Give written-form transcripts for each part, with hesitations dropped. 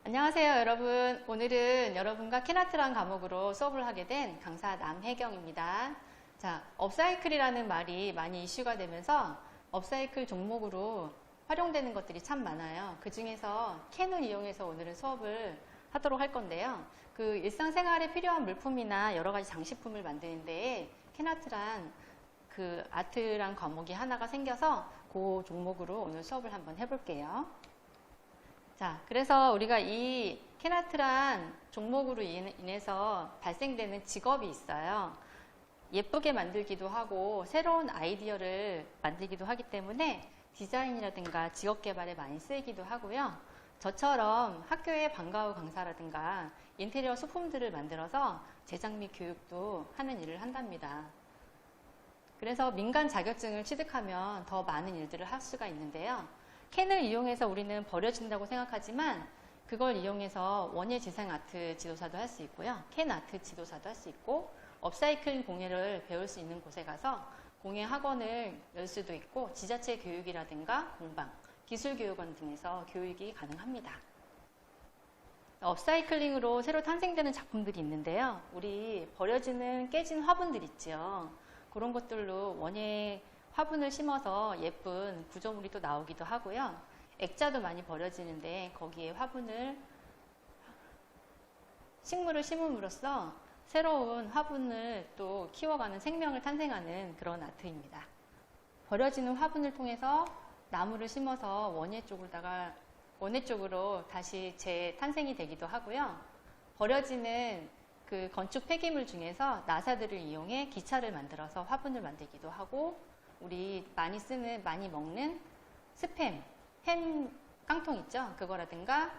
안녕하세요, 여러분. 오늘은 여러분과 캔아트라는 과목으로 수업을 하게 된 강사 남혜경입니다. 자, 업사이클이라는 말이 많이 이슈가 되면서 업사이클 종목으로 활용되는 것들이 참 많아요. 그 중에서 캔을 이용해서 오늘은 수업을 하도록 할 건데요. 그 일상생활에 필요한 물품이나 여러 가지 장식품을 만드는 데에 캔아트란 그 아트란 과목이 하나가 생겨서 그 종목으로 오늘 수업을 한번 해볼게요. 자, 그래서 우리가 이 캔아트란 종목으로 인해서 발생되는 직업이 있어요. 예쁘게 만들기도 하고 새로운 아이디어를 만들기도 하기 때문에 디자인이라든가 직업 개발에 많이 쓰이기도 하고요. 저처럼 학교의 방과후 강사라든가 인테리어 소품들을 만들어서 제작 및 교육도 하는 일을 한답니다. 그래서 민간 자격증을 취득하면 더 많은 일들을 할 수가 있는데요. 캔을 이용해서 우리는 버려진다고 생각하지만 그걸 이용해서 원예 재생 아트 지도사도 할 수 있고요. 캔 아트 지도사도 할 수 있고 업사이클링 공예를 배울 수 있는 곳에 가서 공예 학원을 열 수도 있고 지자체 교육이라든가 공방, 기술교육원 등에서 교육이 가능합니다. 업사이클링으로 새로 탄생되는 작품들이 있는데요. 우리 버려지는 깨진 화분들 있죠. 그런 것들로 원예 화분을 심어서 예쁜 구조물이 또 나오기도 하고요. 액자도 많이 버려지는데 거기에 식물을 심음으로써 새로운 화분을 또 키워가는 생명을 탄생하는 그런 아트입니다. 버려지는 화분을 통해서 나무를 심어서 원예 쪽으로 다시 재탄생이 되기도 하고요. 버려지는 그 건축 폐기물 중에서 나사들을 이용해 기차를 만들어서 화분을 만들기도 하고 우리 많이 먹는 스팸, 햄 깡통 있죠? 그거라든가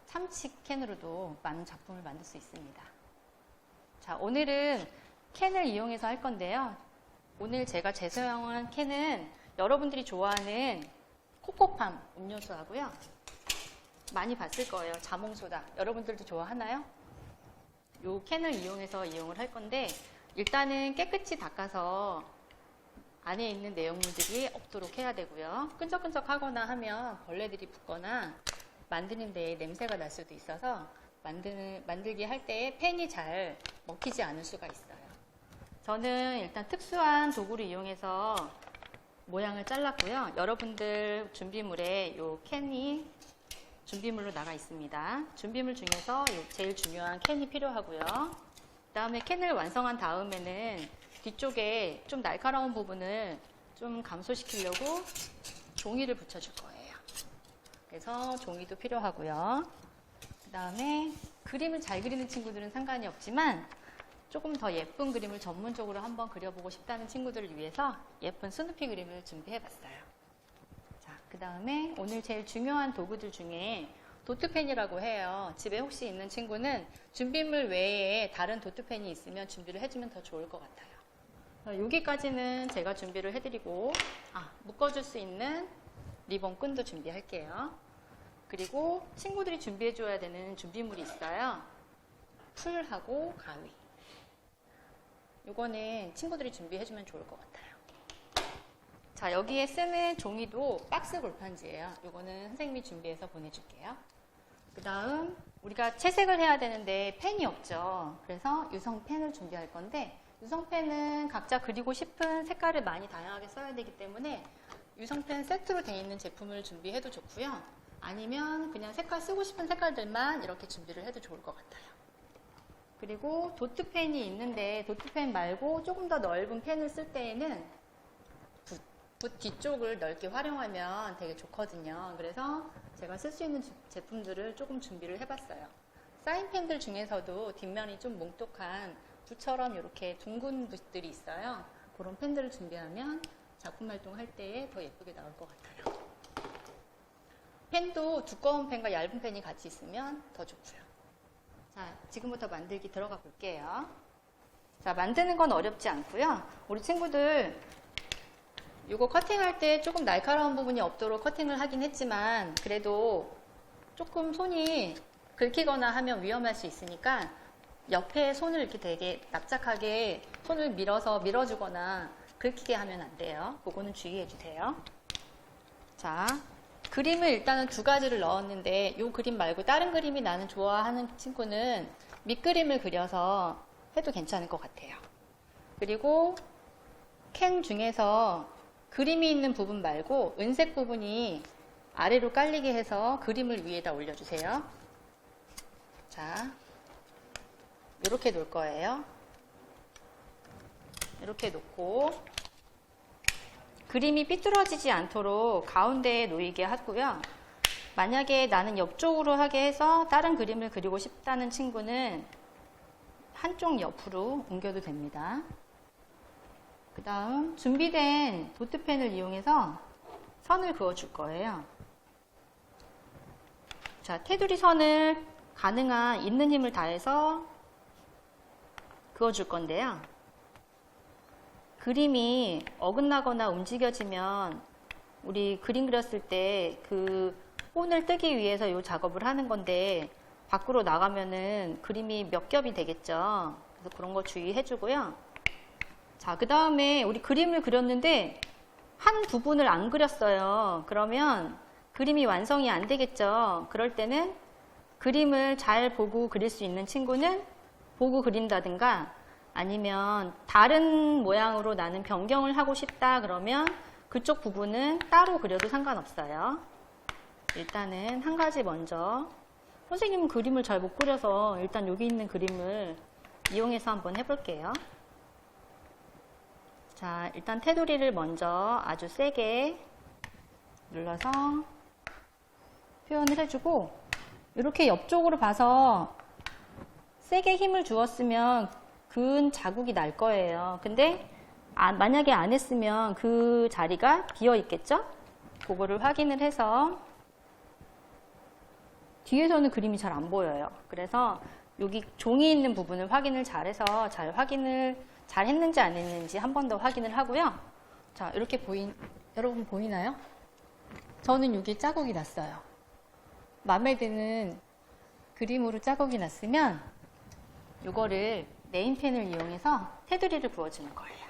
참치 캔으로도 많은 작품을 만들 수 있습니다. 자, 오늘은 캔을 이용해서 할 건데요. 오늘 제가 제사용한 캔은 여러분들이 좋아하는 코코팜 음료수하고요. 많이 봤을 거예요. 자몽소다. 여러분들도 좋아하나요? 이 캔을 이용해서 이용을 할 건데 일단은 깨끗이 닦아서 안에 있는 내용물들이 없도록 해야 되고요. 끈적끈적하거나 하면 벌레들이 붙거나 만드는 데에 냄새가 날 수도 있어서 만들기 할 때에 팬이 잘 먹히지 않을 수가 있어요. 저는 일단 특수한 도구를 이용해서 모양을 잘랐고요. 여러분들 준비물에 이 캔이 준비물로 나가 있습니다. 준비물 중에서 제일 중요한 캔이 필요하고요. 그 다음에 캔을 완성한 다음에는 뒤쪽에 좀 날카로운 부분을 좀 감소시키려고 종이를 붙여줄 거예요. 그래서 종이도 필요하고요. 그 다음에 그림을 잘 그리는 친구들은 상관이 없지만 조금 더 예쁜 그림을 전문적으로 한번 그려보고 싶다는 친구들을 위해서 예쁜 스누피 그림을 준비해봤어요. 자, 그 다음에 오늘 제일 중요한 도구들 중에 도트펜이라고 해요. 집에 혹시 있는 친구는 준비물 외에 다른 도트펜이 있으면 준비를 해주면 더 좋을 것 같아요. 여기까지는 제가 준비를 해드리고 묶어줄 수 있는 리본 끈도 준비할게요. 그리고 친구들이 준비해줘야 되는 준비물이 있어요. 풀하고 가위. 이거는 친구들이 준비해주면 좋을 것 같아요. 자, 여기에 쓰는 종이도 박스 골판지예요. 이거는 선생님이 준비해서 보내줄게요. 그 다음 우리가 채색을 해야 되는데 펜이 없죠. 그래서 유성펜을 준비할 건데 유성펜은 각자 그리고 싶은 색깔을 많이 다양하게 써야 되기 때문에 유성펜 세트로 되어 있는 제품을 준비해도 좋고요. 아니면 그냥 색깔 쓰고 싶은 색깔들만 이렇게 준비를 해도 좋을 것 같아요. 그리고 도트펜이 있는데 도트펜 말고 조금 더 넓은 펜을 쓸 때에는 붓 뒤쪽을 넓게 활용하면 되게 좋거든요. 그래서 제가 쓸 수 있는 제품들을 조금 준비를 해봤어요. 사인펜들 중에서도 뒷면이 좀 뭉툭한 붓처럼 이렇게 둥근 붓들이 있어요. 그런 펜들을 준비하면 작품 활동할 때에 더 예쁘게 나올 것 같아요. 펜도 두꺼운 펜과 얇은 펜이 같이 있으면 더 좋고요. 자, 지금부터 만들기 들어가 볼게요. 자, 만드는 건 어렵지 않고요. 우리 친구들 이거 커팅할 때 조금 날카로운 부분이 없도록 커팅을 하긴 했지만 그래도 조금 손이 긁히거나 하면 위험할 수 있으니까 옆에 손을 이렇게 되게 납작하게 손을 밀어주거나 긁히게 하면 안 돼요. 그거는 주의해 주세요. 자, 그림을 일단은 두 가지를 넣었는데 이 그림 말고 다른 그림이 나는 좋아하는 친구는 밑그림을 그려서 해도 괜찮을 것 같아요. 그리고 캔 중에서 그림이 있는 부분 말고 은색 부분이 아래로 깔리게 해서 그림을 위에다 올려주세요. 자, 이렇게 놓을 거예요. 이렇게 놓고 그림이 삐뚤어지지 않도록 가운데에 놓이게 하고요. 만약에 나는 옆쪽으로 하게 해서 다른 그림을 그리고 싶다는 친구는 한쪽 옆으로 옮겨도 됩니다. 그 다음 준비된 도트펜을 이용해서 선을 그어줄 거예요. 자, 테두리 선을 가능한 있는 힘을 다해서 그어줄 건데요. 그림이 어긋나거나 움직여지면 우리 그림 그렸을 때 그 혼을 뜨기 위해서 이 작업을 하는 건데 밖으로 나가면은 그림이 몇 겹이 되겠죠. 그래서 그런 거 주의해 주고요. 자, 그 다음에 우리 그림을 그렸는데 한 부분을 안 그렸어요. 그러면 그림이 완성이 안 되겠죠. 그럴 때는 그림을 잘 보고 그릴 수 있는 친구는 보고 그린다든가 아니면 다른 모양으로 나는 변경을 하고 싶다 그러면 그쪽 부분은 따로 그려도 상관없어요. 일단은 한 가지 먼저 선생님은 그림을 잘 못 그려서 일단 여기 있는 그림을 이용해서 한번 해볼게요. 자, 일단 테두리를 먼저 아주 세게 눌러서 표현을 해주고 이렇게 옆쪽으로 봐서 세게 힘을 주었으면 근 자국이 날 거예요. 근데 만약에 안 했으면 그 자리가 비어 있겠죠? 그거를 확인을 해서 뒤에서는 그림이 잘 안 보여요. 그래서 여기 종이 있는 부분을 확인을 잘해서 잘 했는지 안 했는지 한 번 더 확인을 하고요. 자, 이렇게 여러분 보이나요? 저는 여기 자국이 났어요. 마음에 드는 그림으로 자국이 났으면 이거를 네임펜을 이용해서 테두리를 그어주는 거예요.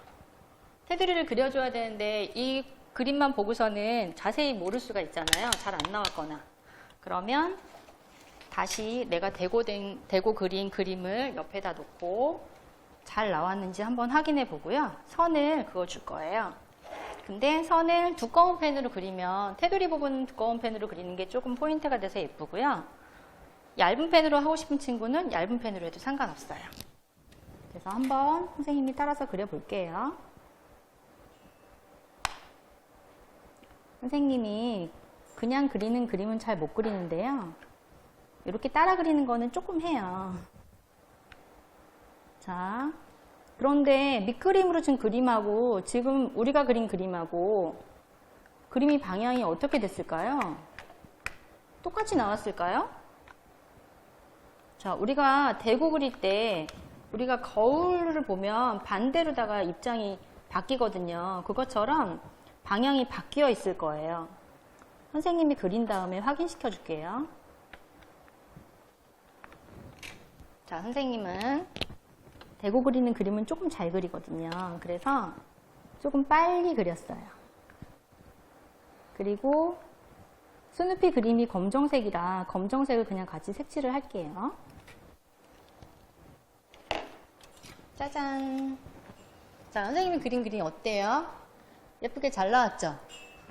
테두리를 그려줘야 되는데 이 그림만 보고서는 자세히 모를 수가 있잖아요. 잘 안 나왔거나. 그러면 다시 내가 대고 그린 그림을 옆에다 놓고 잘 나왔는지 한번 확인해 보고요. 선을 그어줄 거예요. 근데 선을 두꺼운 펜으로 그리면 테두리 부분 두꺼운 펜으로 그리는 게 조금 포인트가 돼서 예쁘고요. 얇은 펜으로 하고 싶은 친구는 얇은 펜으로 해도 상관없어요. 그래서 한번 선생님이 따라서 그려볼게요. 선생님이 그냥 그리는 그림은 잘 못 그리는데요. 이렇게 따라 그리는 거는 조금 해요. 자, 그런데 밑그림으로 준 그림하고 지금 우리가 그린 그림하고 그림이 방향이 어떻게 됐을까요? 똑같이 나왔을까요? 자, 우리가 대고 그릴 때 우리가 거울을 보면 반대로다가 입장이 바뀌거든요. 그것처럼 방향이 바뀌어 있을 거예요. 선생님이 그린 다음에 확인시켜 줄게요. 자, 선생님은 대고 그리는 그림은 조금 잘 그리거든요. 그래서 조금 빨리 그렸어요. 그리고 스누피 그림이 검정색이라 검정색을 그냥 같이 색칠을 할게요. 짜잔. 자, 선생님이 그린 그림 어때요? 예쁘게 잘 나왔죠?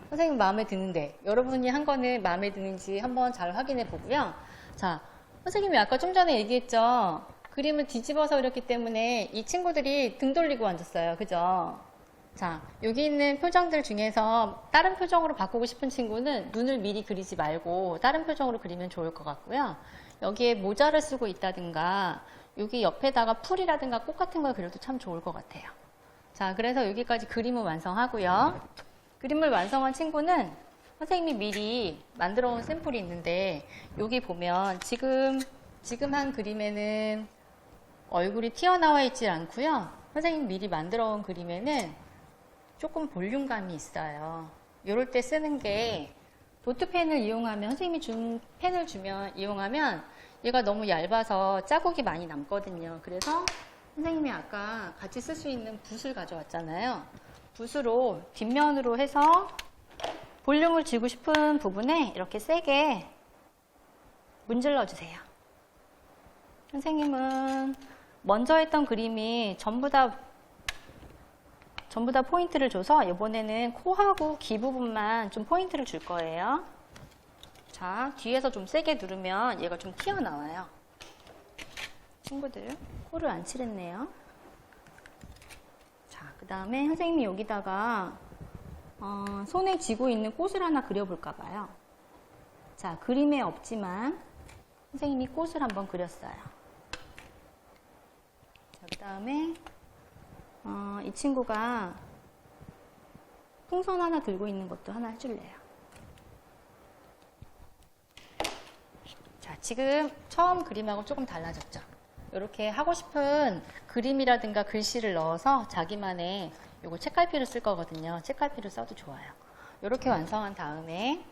선생님 마음에 드는데 여러분이 한 거는 마음에 드는지 한번 잘 확인해 보고요. 자, 선생님이 아까 좀 전에 얘기했죠? 그림을 뒤집어서 그렸기 때문에 이 친구들이 등 돌리고 앉았어요. 그죠? 자, 여기 있는 표정들 중에서 다른 표정으로 바꾸고 싶은 친구는 눈을 미리 그리지 말고 다른 표정으로 그리면 좋을 것 같고요. 여기에 모자를 쓰고 있다든가 여기 옆에다가 풀이라든가 꽃 같은 걸 그려도 참 좋을 것 같아요. 자, 그래서 여기까지 그림을 완성하고요. 그림을 완성한 친구는 선생님이 미리 만들어 온 샘플이 있는데 여기 보면 지금 한 그림에는 얼굴이 튀어나와 있지 않고요. 선생님이 미리 만들어 온 그림에는 조금 볼륨감이 있어요. 이럴 때 쓰는 게 도트펜을 이용하면 선생님이 준 펜을 이용하면 얘가 너무 얇아서 자국이 많이 남거든요. 그래서 선생님이 아까 같이 쓸 수 있는 붓을 가져왔잖아요. 붓으로 뒷면으로 해서 볼륨을 주고 싶은 부분에 이렇게 세게 문질러 주세요. 선생님은 먼저 했던 그림이 전부 다 포인트를 줘서 이번에는 코하고 귀 부분만 좀 포인트를 줄 거예요. 자, 뒤에서 좀 세게 누르면 얘가 좀 튀어나와요. 친구들, 코를 안 칠했네요. 자, 그 다음에 선생님이 여기다가 손에 쥐고 있는 꽃을 하나 그려볼까 봐요. 자, 그림에 없지만 선생님이 꽃을 한번 그렸어요. 자, 그 다음에 이 친구가 풍선 하나 들고 있는 것도 하나 해줄래요. 자, 지금 처음 그림하고 조금 달라졌죠? 이렇게 하고 싶은 그림이라든가 글씨를 넣어서 자기만의 요거 책갈피를 쓸 거거든요. 책갈피를 써도 좋아요. 이렇게 완성한 다음에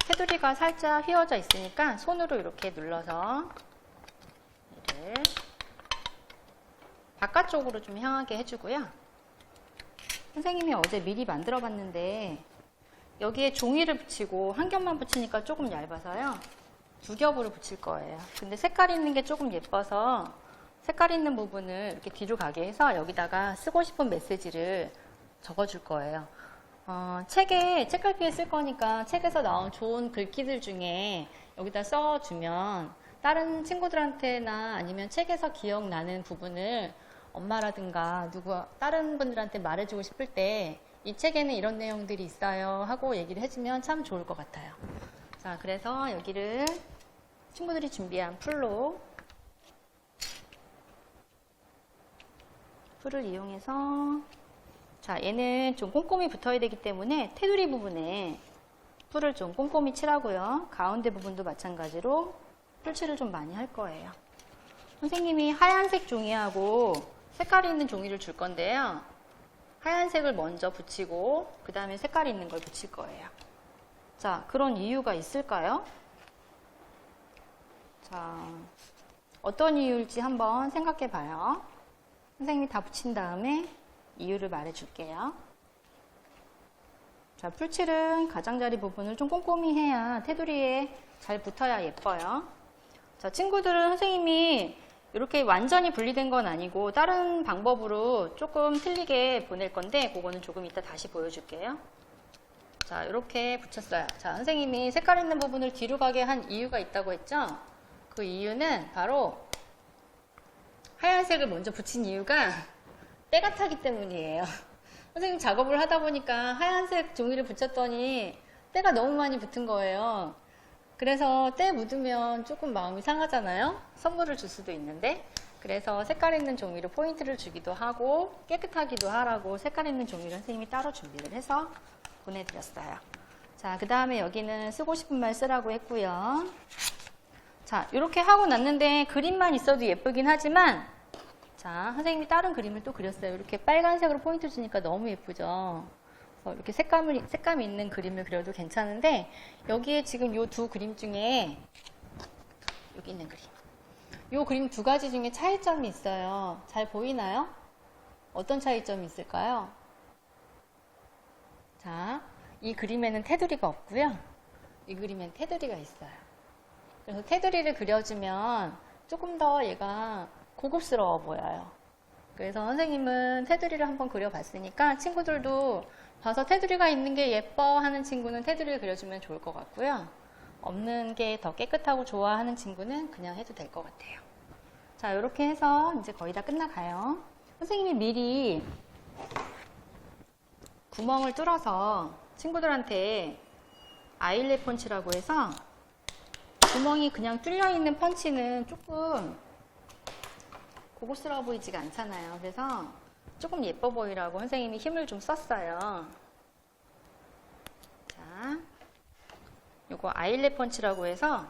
테두리가 살짝 휘어져 있으니까 손으로 이렇게 눌러서 얘를 바깥쪽으로 좀 향하게 해주고요. 선생님이 어제 미리 만들어 봤는데 여기에 종이를 붙이고 한 겹만 붙이니까 조금 얇아서요. 두 겹으로 붙일 거예요. 근데 색깔 있는 게 조금 예뻐서 색깔 있는 부분을 이렇게 뒤로 가게 해서 여기다가 쓰고 싶은 메시지를 적어줄 거예요. 책에 책갈피에 쓸 거니까 책에서 나온 좋은 글귀들 중에 여기다 써주면 다른 친구들한테나 아니면 책에서 기억나는 부분을 엄마라든가 다른 분들한테 말해주고 싶을 때 이 책에는 이런 내용들이 있어요 하고 얘기를 해주면 참 좋을 것 같아요. 자, 그래서 여기를 친구들이 준비한 풀을 이용해서, 자, 얘는 좀 꼼꼼히 붙어야 되기 때문에 테두리 부분에 풀을 좀 꼼꼼히 칠하고요. 가운데 부분도 마찬가지로 풀칠을 좀 많이 할 거예요. 선생님이 하얀색 종이하고 색깔이 있는 종이를 줄 건데요. 하얀색을 먼저 붙이고 그 다음에 색깔이 있는 걸 붙일 거예요. 자, 그런 이유가 있을까요? 자, 어떤 이유일지 한번 생각해 봐요. 선생님이 다 붙인 다음에 이유를 말해 줄게요. 자, 풀칠은 가장자리 부분을 좀 꼼꼼히 해야 테두리에 잘 붙어야 예뻐요. 자, 친구들은 선생님이 이렇게 완전히 분리된 건 아니고 다른 방법으로 조금 틀리게 보낼 건데 그거는 조금 이따 다시 보여줄게요. 자, 이렇게 붙였어요. 자, 선생님이 색깔 있는 부분을 뒤로 가게 한 이유가 있다고 했죠? 그 이유는 바로 하얀색을 먼저 붙인 이유가 때가 타기 때문이에요. 선생님 작업을 하다 보니까 하얀색 종이를 붙였더니 때가 너무 많이 붙은 거예요. 그래서 때 묻으면 조금 마음이 상하잖아요. 선물을 줄 수도 있는데, 그래서 색깔 있는 종이로 포인트를 주기도 하고 깨끗하기도 하라고 색깔 있는 종이를 선생님이 따로 준비를 해서 보내드렸어요. 자, 그 다음에 여기는 쓰고 싶은 말 쓰라고 했고요. 자, 이렇게 하고 났는데 그림만 있어도 예쁘긴 하지만, 자, 선생님이 다른 그림을 또 그렸어요. 이렇게 빨간색으로 포인트 주니까 너무 예쁘죠. 이렇게 색감이 있는 그림을 그려도 괜찮은데, 여기에 지금 이 두 그림 중에 여기 있는 그림, 이 그림 두 가지 중에 차이점이 있어요. 잘 보이나요? 어떤 차이점이 있을까요? 자, 이 그림에는 테두리가 없고요. 이 그림엔 테두리가 있어요. 그래서 테두리를 그려주면 조금 더 얘가 고급스러워 보여요. 그래서 선생님은 테두리를 한번 그려봤으니까 친구들도 봐서 테두리가 있는 게 예뻐 하는 친구는 테두리를 그려주면 좋을 것 같고요. 없는 게 더 깨끗하고 좋아하는 친구는 그냥 해도 될 것 같아요. 자, 이렇게 해서 이제 거의 다 끝나가요. 선생님이 미리 구멍을 뚫어서 친구들한테 아일렛 펀치라고 해서, 구멍이 그냥 뚫려 있는 펀치는 조금 고급스러워 보이지가 않잖아요. 그래서 조금 예뻐 보이라고 선생님이 힘을 좀 썼어요. 자, 요거 아일렛 펀치라고 해서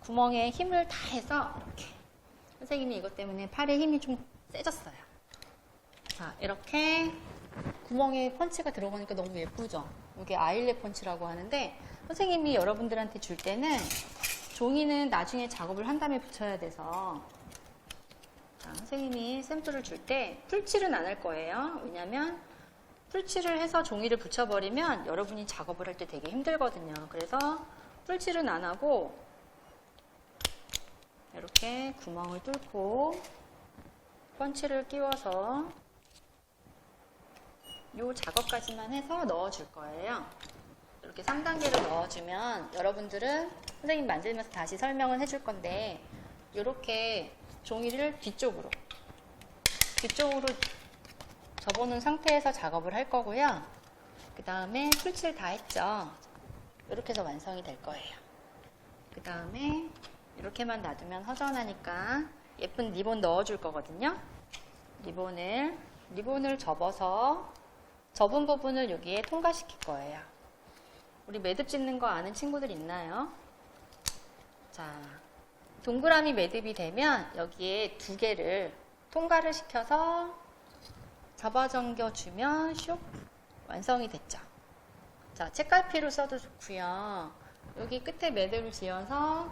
구멍에 힘을 다 해서 이렇게, 선생님이 이것 때문에 팔에 힘이 좀 세졌어요. 자, 이렇게 구멍에 펀치가 들어가니까 너무 예쁘죠? 이게 아일렛 펀치라고 하는데, 선생님이 여러분들한테 줄 때는 종이는 나중에 작업을 한 다음에 붙여야 돼서, 자, 선생님이 샘플을 줄 때 풀칠은 안 할 거예요. 왜냐면 풀칠을 해서 종이를 붙여버리면 여러분이 작업을 할 때 되게 힘들거든요. 그래서 풀칠은 안 하고 이렇게 구멍을 뚫고 펀치를 끼워서 이 작업까지만 해서 넣어줄 거예요. 이렇게 3단계로 넣어주면 여러분들은 선생님 만들면서 다시 설명을 해줄 건데 이렇게 종이를 뒤쪽으로 접어놓은 상태에서 작업을 할 거고요. 그 다음에 풀칠 다 했죠. 이렇게 해서 완성이 될 거예요. 그 다음에 이렇게만 놔두면 허전하니까 예쁜 리본 넣어줄 거거든요. 리본을 접어서 접은 부분을 여기에 통과시킬 거예요. 우리 매듭 짓는 거 아는 친구들 있나요? 자, 동그라미 매듭이 되면 여기에 두 개를 통과를 시켜서 잡아당겨 주면 슉 완성이 됐죠. 자, 책갈피로 써도 좋고요. 여기 끝에 매듭을 지어서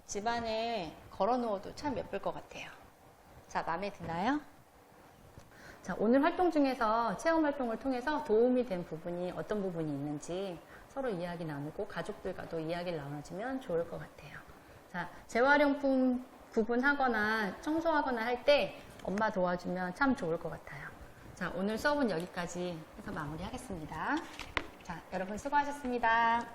집안에 걸어 놓아도 참 예쁠 것 같아요. 자, 마음에 드나요? 자, 오늘 활동 중에서 체험 활동을 통해서 도움이 된 부분이 어떤 부분이 있는지 서로 이야기 나누고 가족들과도 이야기를 나눠주면 좋을 것 같아요. 자, 재활용품 구분하거나 청소하거나 할 때 엄마 도와주면 참 좋을 것 같아요. 자, 오늘 수업은 여기까지 해서 마무리하겠습니다. 자, 여러분 수고하셨습니다.